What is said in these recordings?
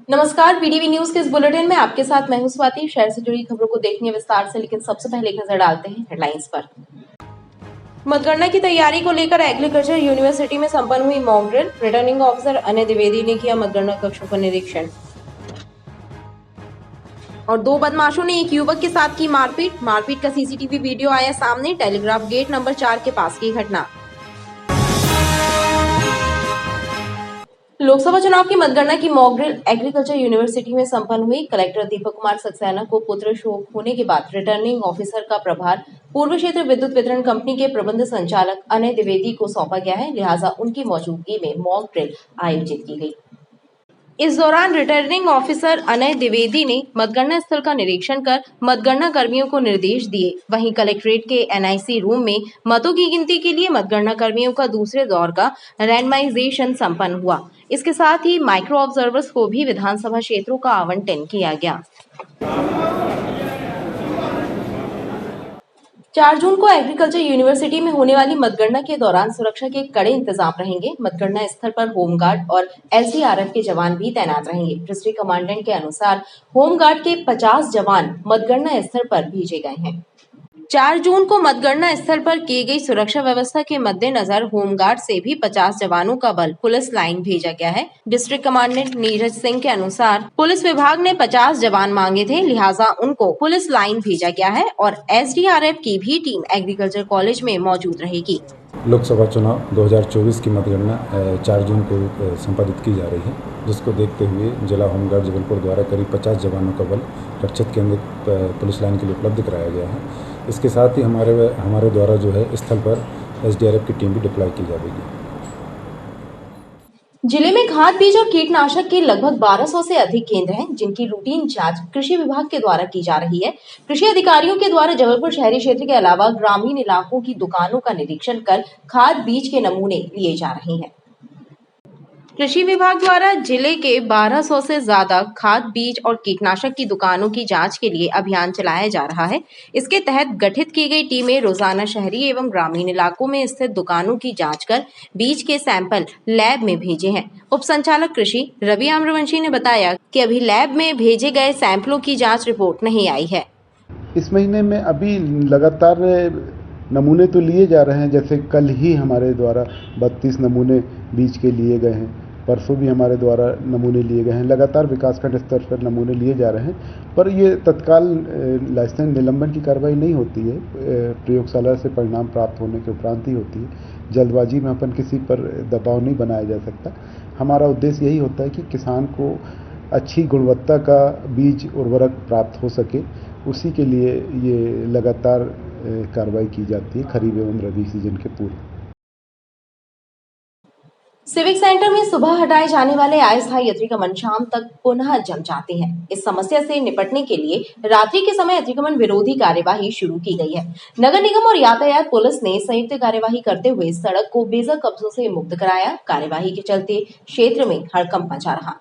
नमस्कार, BDV news के इस बुलेटिन में आपके साथ मैं हूं स्वाति। शहर से जुड़ी खबरों को देखने विस्तार से, लेकिन सबसे पहले एक नजर डालते हैं हेडलाइंस पर। मतगणना की तैयारी को लेकर एग्रीकल्चर यूनिवर्सिटी में संपन्न हुई mock drill. Returning officer Anay Dwivedi ने किया मतगणना कक्षों का निरीक्षण। और दो बदमाशों ने एक युवक के साथ की मारपीट का सीसीटीवी वीडियो आया सामने। टेलीग्राफ गेट नंबर 4 के पास की घटना। लोकसभा चुनाव की मतगणना की मॉक ड्रिल एग्रीकल्चर यूनिवर्सिटी में संपन्न हुई। कलेक्टर दीपक कुमार सक्सेना को पुत्र शोक होने के बाद रिटर्निंग ऑफिसर का प्रभार पूर्व क्षेत्र विद्युत वितरण कंपनी के प्रबंध संचालक अनय द्विवेदी को सौंपा गया है, लिहाजा उनकी मौजूदगी में मॉक ड्रिल आयोजित की गई। इस दौरान रिटर्निंग ऑफिसर अनय द्विवेदी ने मतगणना स्थल का निरीक्षण कर मतगणना कर्मियों को निर्देश दिए। वहीं कलेक्ट्रेट के एनआईसी रूम में मतों की गिनती के लिए मतगणना कर्मियों का दूसरे दौर का रैंडमाइजेशन संपन्न हुआ। इसके साथ ही माइक्रो ऑब्जर्वर्स को भी विधानसभा क्षेत्रों का आवंटन किया गया। 4 जून को एग्रीकल्चर यूनिवर्सिटी में होने वाली मतगणना के दौरान सुरक्षा के कड़े इंतजाम रहेंगे। मतगणना स्थल पर होमगार्ड और एसडीआरएफ के जवान भी तैनात रहेंगे। डिस्ट्रिक्ट कमांडेंट के अनुसार होमगार्ड के 50 जवान मतगणना स्थल पर भेजे गए हैं। 4 जून को मतगणना स्थल पर की गई सुरक्षा व्यवस्था के मद्देनजर होमगार्ड से भी 50 जवानों का बल पुलिस लाइन भेजा गया है। डिस्ट्रिक्ट कमांडेंट नीरज सिंह के अनुसार पुलिस विभाग ने 50 जवान मांगे थे, लिहाजा उनको पुलिस लाइन भेजा गया है और एसडीआरएफ की भी टीम एग्रीकल्चर कॉलेज में मौजूद रहेगी। लोकसभा चुनाव 2024 की मतगणना 4 जून को संपादित की जा रही है, जिसको देखते हुए जिला होमगार्ड जबलपुर द्वारा करीब 50 जवानों का बल रक्षित केंद्र पुलिस लाइन के लिए उपलब्ध कराया गया है। इसके साथ ही हमारे द्वारा जो है स्थल पर एसडीआरएफ की टीम भी डिप्लॉय की जाएगी। जिले में खाद, बीज और कीटनाशक के लगभग 1200 से अधिक केंद्र हैं, जिनकी रूटीन जांच कृषि विभाग के द्वारा की जा रही है। कृषि अधिकारियों के द्वारा जबलपुर शहरी क्षेत्र के अलावा ग्रामीण इलाकों की दुकानों का निरीक्षण कर खाद, बीज के नमूने लिए जा रहे हैं। कृषि विभाग द्वारा जिले के 1200 से ज्यादा खाद, बीज और कीटनाशक की दुकानों की जांच के लिए अभियान चलाया जा रहा है। इसके तहत गठित की गई टीमें रोजाना शहरी एवं ग्रामीण इलाकों में स्थित दुकानों की जांच कर बीज के सैंपल लैब में भेजे हैं। उप संचालक कृषि रवि आम्रवंशी ने बताया कि अभी लैब में भेजे गए सैंपलों की जाँच रिपोर्ट नहीं आई है। इस महीने में अभी लगातार नमूने तो लिए जा रहे हैं। जैसे कल ही हमारे द्वारा 32 नमूने बीज के लिए गए हैं, परसों भी हमारे द्वारा नमूने लिए गए हैं। लगातार विकासखंड स्तर पर नमूने लिए जा रहे हैं, पर ये तत्काल लाइसेंस निलंबन की कार्रवाई नहीं होती है। प्रयोगशाला से परिणाम प्राप्त होने के उपरांत ही होती है। जल्दबाजी में अपन किसी पर दबाव नहीं बनाया जा सकता। हमारा उद्देश्य यही होता है कि किसान को अच्छी गुणवत्ता का बीज उर्वरक प्राप्त हो सके, उसी के लिए ये लगातार कार्रवाई की जाती है खरीफ एवं रबी सीजन के पूर्व। सिविक सेंटर में सुबह हटाए जाने वाले अस्थायी अतिक्रमण शाम तक पुनः जम जाते हैं। इस समस्या से निपटने के लिए रात्रि के समय अतिक्रमण विरोधी कार्यवाही शुरू की गई है। नगर निगम और यातायात पुलिस ने संयुक्त कार्यवाही करते हुए सड़क को बेजक कब्जों से मुक्त कराया। कार्यवाही के चलते क्षेत्र में हड़कंप मचा रहा।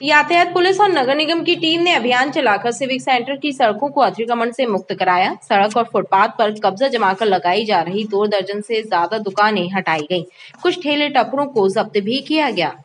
यातायात पुलिस और नगर निगम की टीम ने अभियान चलाकर सिविक सेंटर की सड़कों को अतिक्रमण से मुक्त कराया। सड़क और फुटपाथ पर कब्जा जमाकर लगाई जा रही 2 दर्जन से ज्यादा दुकानें हटाई गईं। कुछ ठेले टप्परों को जब्त भी किया गया।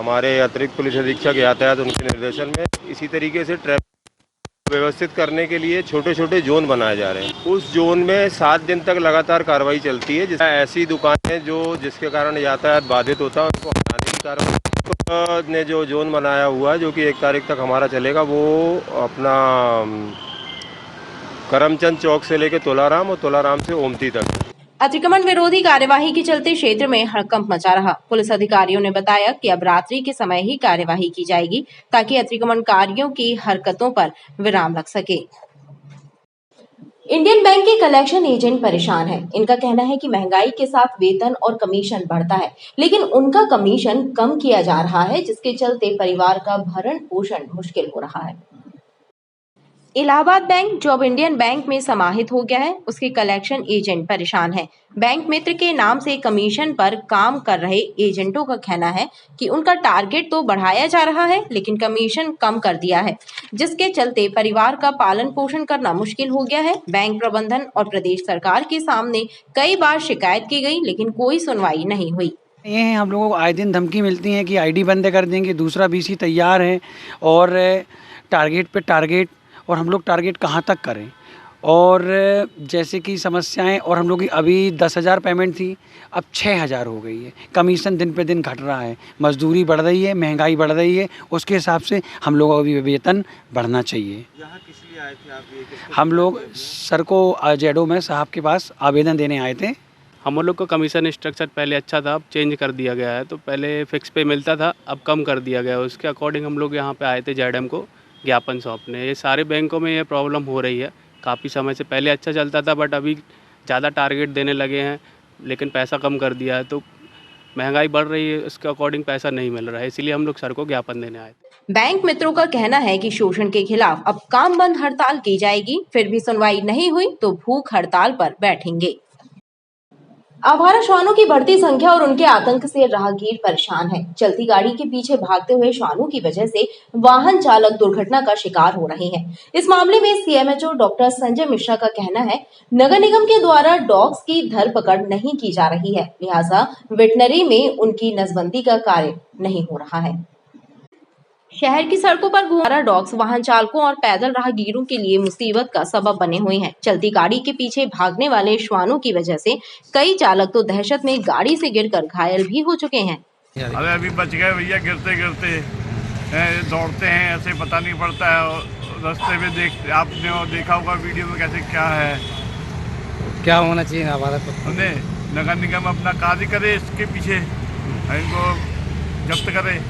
हमारे अतिरिक्त पुलिस अधीक्षक यातायात उनके निर्देशन में इसी तरीके से ट्रैफिक व्यवस्थित करने के लिए छोटे छोटे जोन बनाए जा रहे हैं। उस जोन में 7 दिन तक लगातार कार्रवाई चलती है। ऐसी दुकानें जिसके कारण यातायात बाधित होता है उनको हटाने की कार्रवाई ने जो जोन बनाया हुआ है, जो कि 1 तारीख तक हमारा चलेगा, वो अपना करमचंद चौक से लेकर तुलाराम और तुलाराम से ओमती तक। अतिक्रमण विरोधी कार्यवाही के चलते क्षेत्र में हड़कंप मचा रहा। पुलिस अधिकारियों ने बताया कि अब रात्रि के समय ही कार्यवाही की जाएगी, ताकि अतिक्रमणकारियों की हरकतों पर विराम लग सके। इंडियन बैंक के कलेक्शन एजेंट परेशान हैं। इनका कहना है कि महंगाई के साथ वेतन और कमीशन बढ़ता है, लेकिन उनका कमीशन कम किया जा रहा है, जिसके चलते परिवार का भरण पोषण मुश्किल हो रहा है। इलाहाबाद बैंक जो अब इंडियन बैंक में समाहित हो गया है, उसके कलेक्शन एजेंट परेशान हैं। बैंक मित्र के नाम से कमीशन पर काम कर रहे एजेंटों का कहना है कि उनका टारगेट तो बढ़ाया जा रहा है, लेकिन कमीशन कम कर दिया है, जिसके चलते परिवार का पालन पोषण करना मुश्किल हो गया है। बैंक प्रबंधन और प्रदेश सरकार के सामने कई बार शिकायत की गई, लेकिन कोई सुनवाई नहीं हुई। ये हैं, हम लोगों को आए दिन धमकी मिलती है कि आईडी बंद कर देंगे, दूसरा बीसी तैयार है और टारगेट पे टारगेट, और हम लोग टारगेट कहाँ तक करें। और जैसे कि समस्याएं, और हम लोग की अभी 10,000 पेमेंट थी, अब 6,000 हो गई है। कमीशन दिन पे दिन घट रहा है, मजदूरी बढ़ रही है, महंगाई बढ़ रही है, उसके हिसाब से हम लोगों का भी वेतन बढ़ना चाहिए। यहाँ किस लिए आए थे आप? ये हम लोग सर को जेडो में साहब के पास आवेदन देने आए थे। हम लोग का कमीशन स्ट्रक्चर पहले अच्छा था, अब चेंज कर दिया गया है। तो पहले फिक्स पे मिलता था, अब कम कर दिया गया है। उसके अकॉर्डिंग हम लोग यहाँ पे आए थे जेडएम को ज्ञापन सौंपने। ये सारे बैंकों में ये प्रॉब्लम हो रही है। काफ़ी समय से पहले अच्छा चलता था, बट अभी ज़्यादा टारगेट देने लगे हैं, लेकिन पैसा कम कर दिया है। तो महंगाई बढ़ रही है, उसके अकॉर्डिंग पैसा नहीं मिल रहा है, इसीलिए हम लोग सर को ज्ञापन देने आए थे। बैंक मित्रों का कहना है कि शोषण के खिलाफ अब काम बंद हड़ताल की जाएगी, फिर भी सुनवाई नहीं हुई तो भूख हड़ताल पर बैठेंगे। आवारा श्वानों की बढ़ती संख्या और उनके आतंक से राहगीर परेशान है। चलती गाड़ी के पीछे भागते हुए श्वानों की वजह से वाहन चालक दुर्घटना का शिकार हो रहे हैं। इस मामले में सीएमएचओ डॉक्टर संजय मिश्रा का कहना है, नगर निगम के द्वारा डॉग्स की धरपकड़ नहीं की जा रही है, लिहाजा वेटनरी में उनकी नसबंदी का कार्य नहीं हो रहा है। शहर की सड़कों पर घूम डॉग्स वाहन चालकों और पैदल राहगीरों के लिए मुसीबत का सबब बने हुए हैं। चलती गाड़ी के पीछे भागने वाले श्वानों की वजह से कई चालक तो दहशत में गाड़ी से गिरकर घायल भी हो चुके हैं। अरे अभी बच गए भैया, गिरते गिरते दौड़ते हैं, ऐसे पता नहीं पड़ता है। और रास्ते में आपने देखा होगा वीडियो में कैसे क्या है। क्या होना चाहिए हमारा तो हमने नगर निगम अपना कार्य करे, इसके पीछे इनको जब्त करे,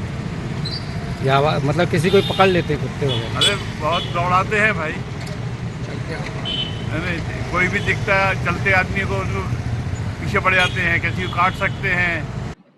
या मतलब किसी को पकड़ लेते कुत्ते वगैरह। अरे बहुत दौड़ाते हैं भाई, अरे कोई भी दिखता है चलते आदमी को पीछे पड़ जाते हैं, किसी को काट सकते हैं।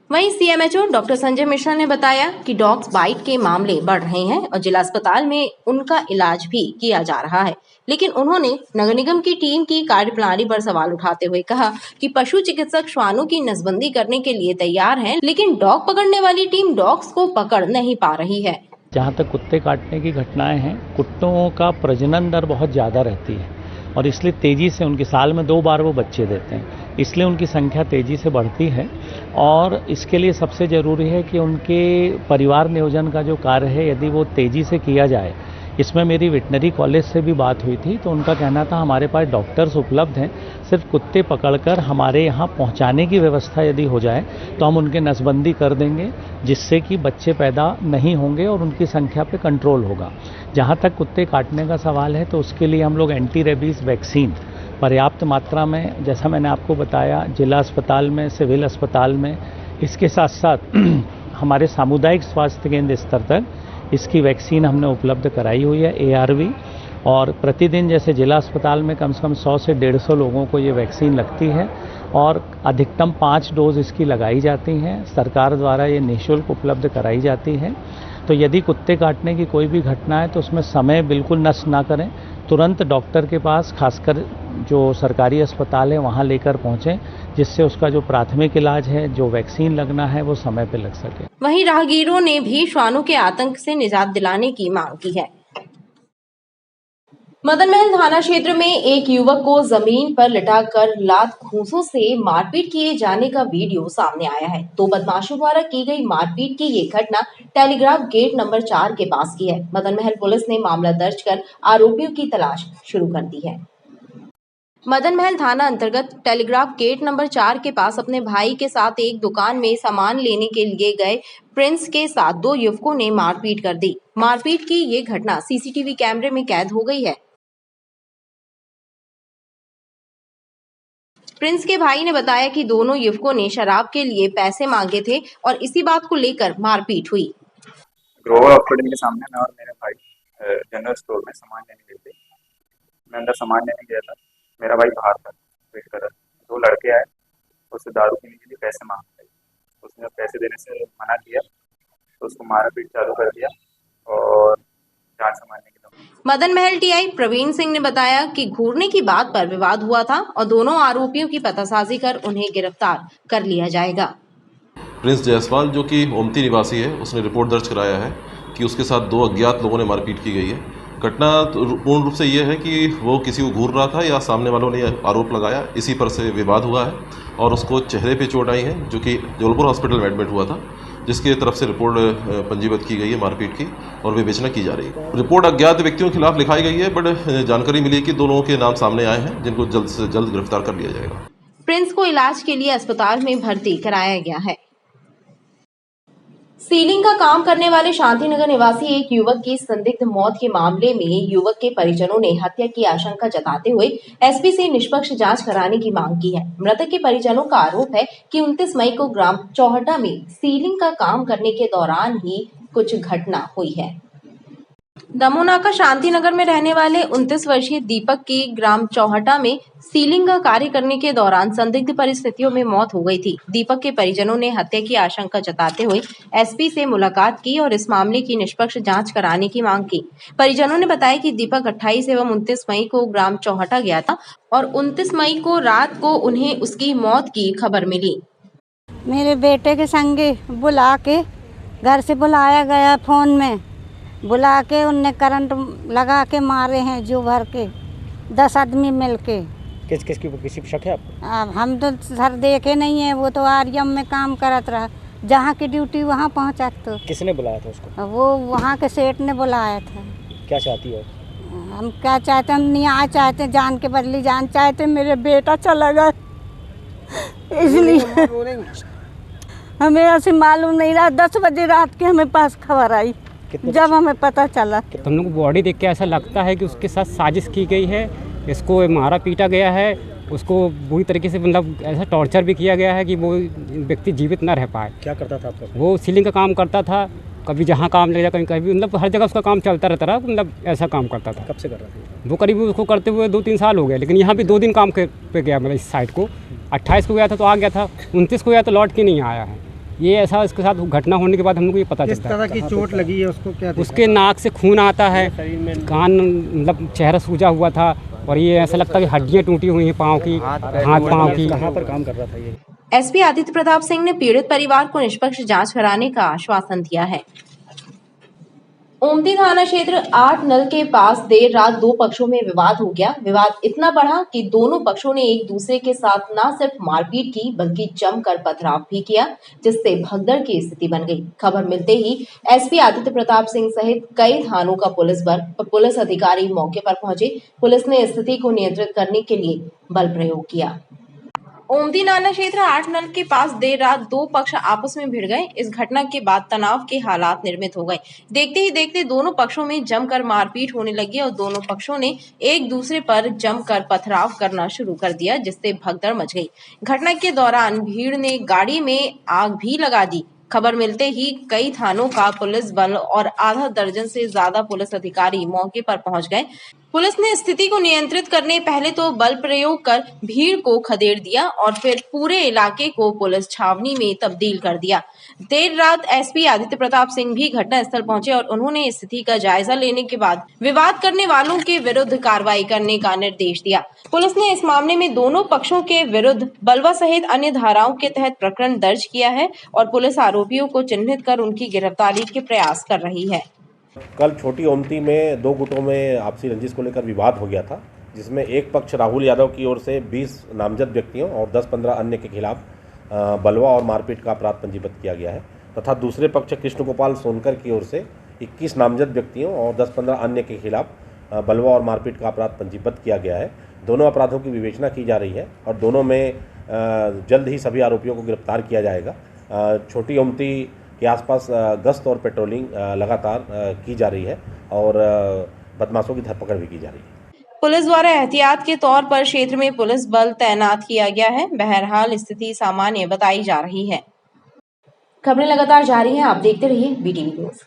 वहीं सीएमएचओ डॉक्टर संजय मिश्रा ने बताया कि डॉग्स बाइट के मामले बढ़ रहे हैं और जिला अस्पताल में उनका इलाज भी किया जा रहा है, लेकिन उन्होंने नगर निगम की टीम की कार्यप्रणाली पर सवाल उठाते हुए कहा कि पशु चिकित्सक श्वानों की नसबंदी करने के लिए तैयार हैं, लेकिन डॉग पकड़ने वाली टीम डॉग्स को पकड़ नहीं पा रही है। जहाँ तक कुत्ते काटने की घटनाएं हैं, कुत्तों का प्रजनन दर बहुत ज़्यादा रहती है और इसलिए तेज़ी से उनके साल में 2 बार वो बच्चे देते हैं, इसलिए उनकी संख्या तेज़ी से बढ़ती है। और इसके लिए सबसे ज़रूरी है कि उनके परिवार नियोजन का जो कार्य है, यदि वो तेज़ी से किया जाए। इसमें मेरी वेटनरी कॉलेज से भी बात हुई थी, तो उनका कहना था हमारे पास डॉक्टर्स उपलब्ध हैं, सिर्फ कुत्ते पकड़कर हमारे यहाँ पहुँचाने की व्यवस्था यदि हो जाए तो हम उनके नसबंदी कर देंगे, जिससे कि बच्चे पैदा नहीं होंगे और उनकी संख्या पे कंट्रोल होगा। जहाँ तक कुत्ते काटने का सवाल है, तो उसके लिए हम लोग एंटी रेबीज़ वैक्सीन पर्याप्त मात्रा में, जैसा मैंने आपको बताया, जिला अस्पताल में, सिविल अस्पताल में, इसके साथ साथ हमारे सामुदायिक स्वास्थ्य केंद्र स्तर तक इसकी वैक्सीन हमने उपलब्ध कराई हुई है, ARV। और प्रतिदिन जैसे जिला अस्पताल में कम से कम 100 से 150 लोगों को ये वैक्सीन लगती है और अधिकतम 5 डोज इसकी लगाई जाती हैं। सरकार द्वारा ये निःशुल्क उपलब्ध कराई जाती है। तो यदि कुत्ते काटने की कोई भी घटना है तो उसमें समय बिल्कुल नष्ट ना करें, तुरंत डॉक्टर के पास, खासकर जो सरकारी अस्पताल है वहाँ लेकर पहुँचें, जिससे उसका जो प्राथमिक इलाज है, जो वैक्सीन लगना है, वो समय पे लग सके। वहीं राहगीरों ने भी श्वानों के आतंक से निजात दिलाने की मांग की है। मदन महल थाना क्षेत्र में एक युवक को जमीन पर लिटाकर लात घूंसों से मारपीट किए जाने का वीडियो सामने आया है। 2 बदमाशों द्वारा की गई मारपीट की ये घटना टेलीग्राफ गेट नंबर 4 के पास की है। मदन महल पुलिस ने मामला दर्ज कर आरोपियों की तलाश शुरू कर दी है। मदन महल थाना अंतर्गत टेलीग्राफ गेट नंबर 4 के पास अपने भाई के साथ एक दुकान में सामान लेने के लिए गए प्रिंस के साथ 2 युवकों ने मारपीट कर दी। मारपीट की ये घटना सीसीटीवी कैमरे में कैद हो गई है। प्रिंस के भाई ने बताया कि दोनों युवकों ने शराब के लिए पैसे मांगे थे और इसी बात को लेकर मारपीट हुई। ग्रोवर हॉस्पिटल के सामने मैं और मेरे भाई जनरल स्टोर में सामान लेने गए थे। मैं अंदर सामान लेने गया था, मेरा भाई बाहर था वेट कर रहा था। 2 लड़के आए, उससे दारू पीने के लिए पैसे मांग रहे। उसने पैसे देने से मना किया तो उसको मारा पीट चालू कर दिया और जान से मारने की धमकी। मदन महल टीआई प्रवीण सिंह ने बताया कि घूरने की बात पर विवाद हुआ था और दोनों आरोपियों की पतासाजी कर उन्हें गिरफ्तार कर लिया जाएगा। प्रिंस जायसवाल जो कि ओमती निवासी है, उसने रिपोर्ट दर्ज कराया है कि उसके साथ 2 अज्ञात लोगों ने मारपीट की गई है। घटना पूर्ण रूप से ये है कि वो किसी को घूर रहा था या सामने वालों ने आरोप लगाया, इसी पर से विवाद हुआ है और उसको चेहरे पे चोट आई है, जो कि जबलपुर हॉस्पिटल में एडमिट हुआ था, जिसके तरफ से रिपोर्ट पंजीबद्ध की गई है मारपीट की और विवेचना की जा रही है। रिपोर्ट अज्ञात व्यक्तियों के खिलाफ लिखाई गई है, बट जानकारी मिली कि दोनों के नाम सामने आए हैं, जिनको जल्द से जल्द गिरफ्तार कर लिया जाएगा। प्रिंस को इलाज के लिए अस्पताल में भर्ती कराया गया है। सीलिंग का काम करने वाले शांतिनगर निवासी एक युवक की संदिग्ध मौत के मामले में युवक के परिजनों ने हत्या की आशंका जताते हुए एसपी से निष्पक्ष जांच कराने की मांग की है। मृतक के परिजनों का आरोप है कि 29 मई को ग्राम चौहटा में सीलिंग का काम करने के दौरान ही कुछ घटना हुई है। दमोनाका शांतिनगर में रहने वाले 29 वर्षीय दीपक की ग्राम चौहटा में सीलिंग का कार्य करने के दौरान संदिग्ध परिस्थितियों में मौत हो गई थी। दीपक के परिजनों ने हत्या की आशंका जताते हुए एसपी से मुलाकात की और इस मामले की निष्पक्ष जांच कराने की मांग की। परिजनों ने बताया कि दीपक 28 एवं 29 मई को ग्राम चौहटा गया था और 29 मई को रात को उन्हें उसकी मौत की खबर मिली। मेरे बेटे के संगे बुला के घर से बुलाया गया, फोन में बुला के उनने करंट लगा के मारे हैं जो भर के 10 आदमी मिलके। किसी पे शक है आपको? अब हम तो सर देखे नहीं है, वो तो आर्यम में काम करत रहा, जहाँ की ड्यूटी वहाँ पहुँचा। तो किसने बुलाया था उसको? वो वहाँ के सेठ ने बुलाया था। क्या चाहती हो? हम क्या चाहते, हम न्याय चाहते, जान के बदली जान चाहते। मेरे बेटा चला गया इसलिए हमें ऐसे मालूम नहीं रहा। 10 बजे रात के हमें पास खबर आई, जब हमें पता चला। तो हम लोग को बॉडी देख के ऐसा लगता है कि उसके साथ साजिश की गई है, इसको मारा पीटा गया है, उसको बुरी तरीके से मतलब ऐसा टॉर्चर भी किया गया है कि वो व्यक्ति जीवित ना रह पाए। क्या करता था आपका? वो सीलिंग का काम करता था, कभी जहाँ काम लग जाए कहीं मतलब हर जगह उसका काम चलता रहता रहा, मतलब ऐसा काम करता था। कब से कर रहा था वो? करीब उसको करते हुए 2-3 साल हो गए, लेकिन यहाँ भी 2 दिन काम पे गया, मतलब इस साइड को 28 को गया था तो आ गया था, 29 को गया तो लौट के नहीं आया है। ये ऐसा इसके साथ घटना होने के बाद हम लोग को ये पता चलता है। किस तरह की चोट लगी है उसको? क्या उसके नाक से खून आता है, कान मतलब चेहरा सूजा हुआ था और ये ऐसा लगता है कि हड्डियां टूटी हुई हैं पाँव की, हाथ पाँव की। कहाँ पर काम कर रहा था ये? एसपी आदित्य प्रताप सिंह ने पीड़ित परिवार को निष्पक्ष जांच कराने का आश्वासन दिया है। ओमती थाना क्षेत्र 8 नल के पास देर रात 2 पक्षों में विवाद हो गया। विवाद इतना बढ़ा कि दोनों पक्षों ने एक दूसरे के साथ न सिर्फ मारपीट की बल्कि जमकर पथराव भी किया, जिससे भगदड़ की स्थिति बन गई। खबर मिलते ही एसपी आदित्य प्रताप सिंह सहित कई थानों का पुलिस बल और पुलिस अधिकारी मौके पर पहुंचे। पुलिस ने स्थिति को नियंत्रित करने के लिए बल प्रयोग किया। ओमती नाना क्षेत्र 8 नल के पास देर रात 2 पक्ष आपस में भिड़ गए। इस घटना के बाद तनाव के हालात निर्मित हो गए। देखते ही देखते दोनों पक्षों में जमकर मारपीट होने लगी और दोनों पक्षों ने एक दूसरे पर जमकर पथराव करना शुरू कर दिया, जिससे भगदड़ मच गई। घटना के दौरान भीड़ ने गाड़ी में आग भी लगा दी। खबर मिलते ही कई थानों का पुलिस बल और आधा दर्जन से ज्यादा पुलिस अधिकारी मौके पर पहुंच गए। पुलिस ने स्थिति को नियंत्रित करने पहले तो बल प्रयोग कर भीड़ को खदेड़ दिया और फिर पूरे इलाके को पुलिस छावनी में तब्दील कर दिया। देर रात एसपी आदित्य प्रताप सिंह भी घटनास्थल पहुंचे और उन्होंने स्थिति का जायजा लेने के बाद विवाद करने वालों के विरुद्ध कार्रवाई करने का निर्देश दिया। पुलिस ने इस मामले में दोनों पक्षों के विरुद्ध बलवा सहित अन्य धाराओं के तहत प्रकरण दर्ज किया है और पुलिस आरोपियों को चिन्हित कर उनकी गिरफ्तारी के प्रयास कर रही है। कल छोटी ओमती में 2 गुटों में आपसी रंजिश को लेकर विवाद हो गया था, जिसमें एक पक्ष राहुल यादव की ओर से 20 नामजद व्यक्तियों और 10-15 अन्य के खिलाफ बलवा और मारपीट का अपराध पंजीबद्ध किया गया है तथा दूसरे पक्ष कृष्ण गोपाल सोनकर की ओर से 21 नामजद व्यक्तियों और 10-15 अन्य के खिलाफ बलवा और मारपीट का अपराध पंजीबद्ध किया गया है। दोनों अपराधों की विवेचना की जा रही है और दोनों में जल्द ही सभी आरोपियों को गिरफ्तार किया जाएगा। छोटी ओमती के आसपास गश्त और पेट्रोलिंग लगातार की जा रही है और बदमाशों की धरपकड़ भी की जा रही है। पुलिस द्वारा एहतियात के तौर पर क्षेत्र में पुलिस बल तैनात किया गया है। बहरहाल स्थिति सामान्य बताई जा रही है। खबरें लगातार जारी हैं, आप देखते रहिए BTV न्यूज़।